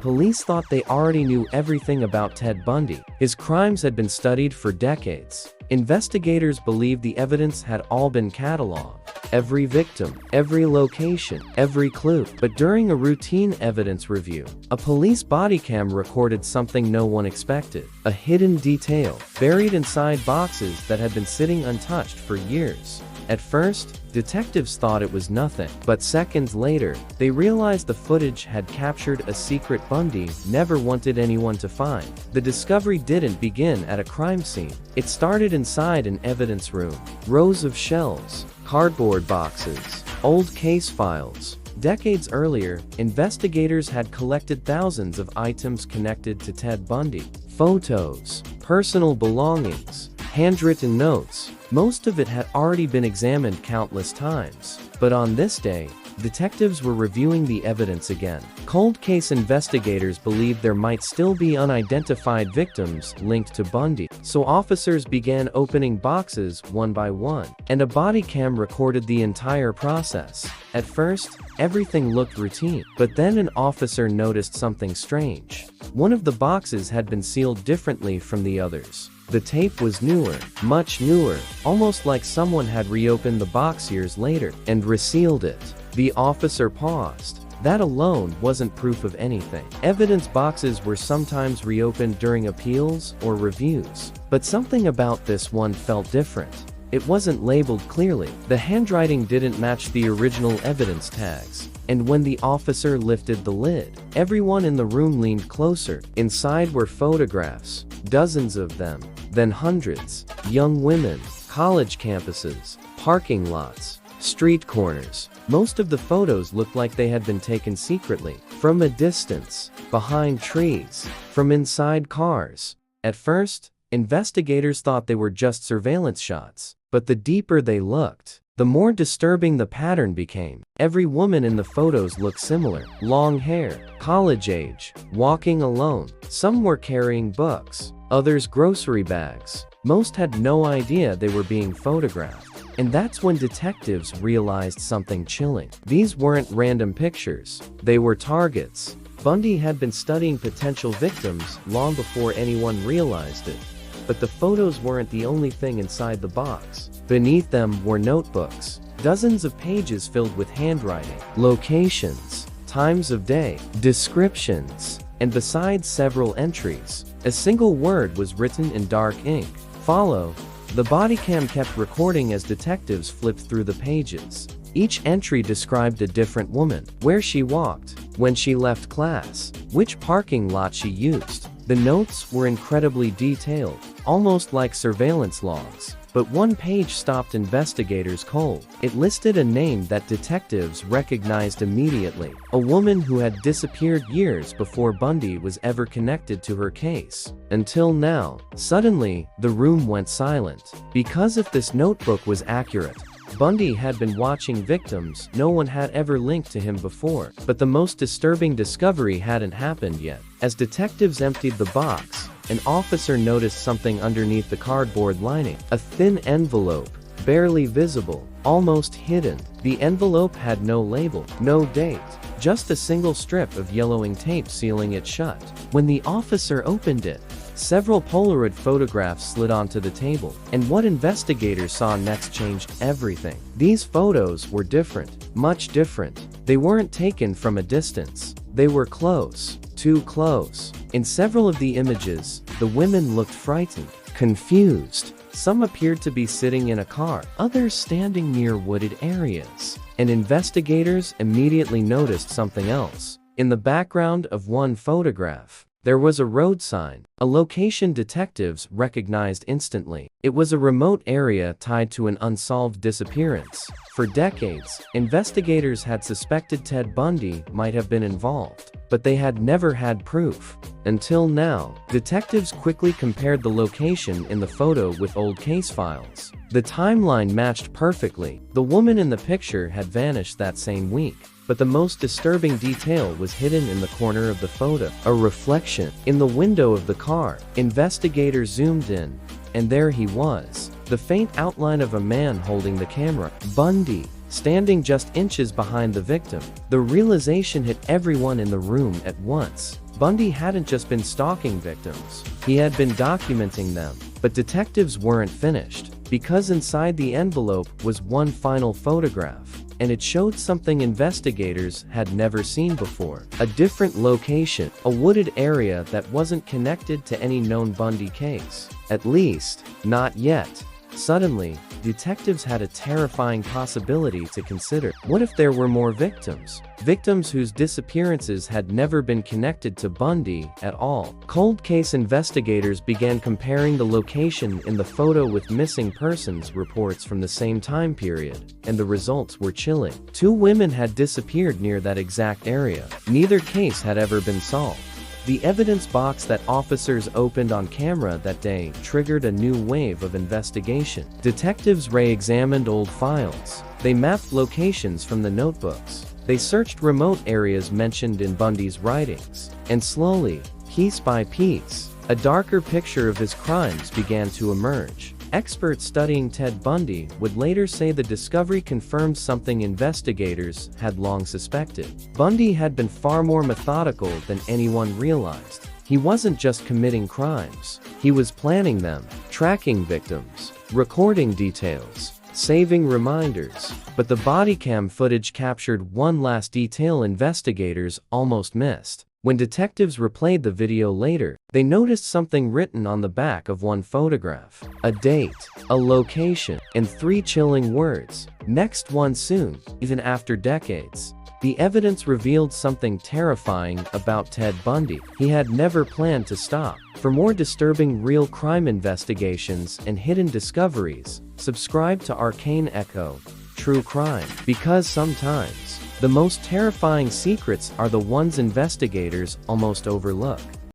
Police thought they already knew everything about Ted Bundy. His crimes had been studied for decades. Investigators believed the evidence had all been cataloged. Every victim, every location, every clue. But during a routine evidence review, a police body cam recorded something no one expected. A hidden detail, buried inside boxes that had been sitting untouched for years. At first, detectives thought it was nothing, but seconds later, they realized the footage had captured a secret Bundy never wanted anyone to find. The discovery didn't begin at a crime scene. It started inside an evidence room. Rows of shelves, cardboard boxes, old case files. Decades earlier, investigators had collected thousands of items connected to Ted Bundy. Photos, personal belongings, handwritten notes. Most of it had already been examined countless times. But on this day, detectives were reviewing the evidence again. Cold case investigators believed there might still be unidentified victims linked to Bundy, so officers began opening boxes one by one, and a body cam recorded the entire process. At first, everything looked routine, but then an officer noticed something strange. One of the boxes had been sealed differently from the others. The tape was newer, much newer, almost like someone had reopened the box years later and resealed it. The officer paused. That alone wasn't proof of anything. Evidence boxes were sometimes reopened during appeals or reviews, but something about this one felt different. It wasn't labeled clearly. The handwriting didn't match the original evidence tags. And when the officer lifted the lid, everyone in the room leaned closer. Inside were photographs, dozens of them, then hundreds. Young women, college campuses, parking lots, street corners. Most of the photos looked like they had been taken secretly, from a distance, behind trees, from inside cars. At first, investigators thought they were just surveillance shots, but the deeper they looked, the more disturbing the pattern became. Every woman in the photos looked similar. Long hair, college age, walking alone. Some were carrying books, others grocery bags. Most had no idea they were being photographed. And that's when detectives realized something chilling. These weren't random pictures. They were targets. Bundy had been studying potential victims long before anyone realized it. But the photos weren't the only thing inside the box. Beneath them were notebooks, dozens of pages filled with handwriting, locations, times of day, descriptions, and besides several entries, a single word was written in dark ink: follow. The body cam kept recording as detectives flipped through the pages. Each entry described a different woman, where she walked, when she left class, which parking lot she used. The notes were incredibly detailed, almost like surveillance logs. But one page stopped investigators cold. It listed a name that detectives recognized immediately, a woman who had disappeared years before Bundy was ever connected to her case. Until now. Suddenly, the room went silent. Because if this notebook was accurate, Bundy had been watching victims no one had ever linked to him before. But the most disturbing discovery hadn't happened yet. As detectives emptied the box, an officer noticed something underneath the cardboard lining. A thin envelope, barely visible, almost hidden. The envelope had no label, no date, just a single strip of yellowing tape sealing it shut. When the officer opened it, several Polaroid photographs slid onto the table, and what investigators saw next changed everything. These photos were different, much different. They weren't taken from a distance. They were close, too close. In several of the images, the women looked frightened, confused. Some appeared to be sitting in a car, others standing near wooded areas. And investigators immediately noticed something else. In the background of one photograph, there was a road sign, a location detectives recognized instantly. It was a remote area tied to an unsolved disappearance. For decades, investigators had suspected Ted Bundy might have been involved, but they had never had proof. Until now, detectives quickly compared the location in the photo with old case files. The timeline matched perfectly. The woman in the picture had vanished that same week. But the most disturbing detail was hidden in the corner of the photo. A reflection in the window of the car. Investigators zoomed in, and there he was. The faint outline of a man holding the camera. Bundy, standing just inches behind the victim. The realization hit everyone in the room at once. Bundy hadn't just been stalking victims, he had been documenting them. But detectives weren't finished, because inside the envelope was one final photograph, and it showed something investigators had never seen before. A different location, a wooded area that wasn't connected to any known Bundy case. At least, not yet. Suddenly, detectives had a terrifying possibility to consider. What if there were more victims? Victims whose disappearances had never been connected to Bundy at all. Cold case investigators began comparing the location in the photo with missing persons reports from the same time period, and the results were chilling. 2 women had disappeared near that exact area. Neither case had ever been solved. The evidence box that officers opened on camera that day triggered a new wave of investigation. Detectives re-examined old files. They mapped locations from the notebooks. They searched remote areas mentioned in Bundy's writings. And slowly, piece by piece, a darker picture of his crimes began to emerge. Experts studying Ted Bundy would later say the discovery confirmed something investigators had long suspected. Bundy had been far more methodical than anyone realized. He wasn't just committing crimes, he was planning them, tracking victims, recording details, saving reminders. But the bodycam footage captured one last detail investigators almost missed. When detectives replayed the video later, they noticed something written on the back of one photograph. A date, a location, and 3 chilling words. Next one soon, even after decades. The evidence revealed something terrifying about Ted Bundy. He had never planned to stop. For more disturbing real crime investigations and hidden discoveries, subscribe to Arcane Echo, True Crime. Because sometimes, the most terrifying secrets are the ones investigators almost overlook.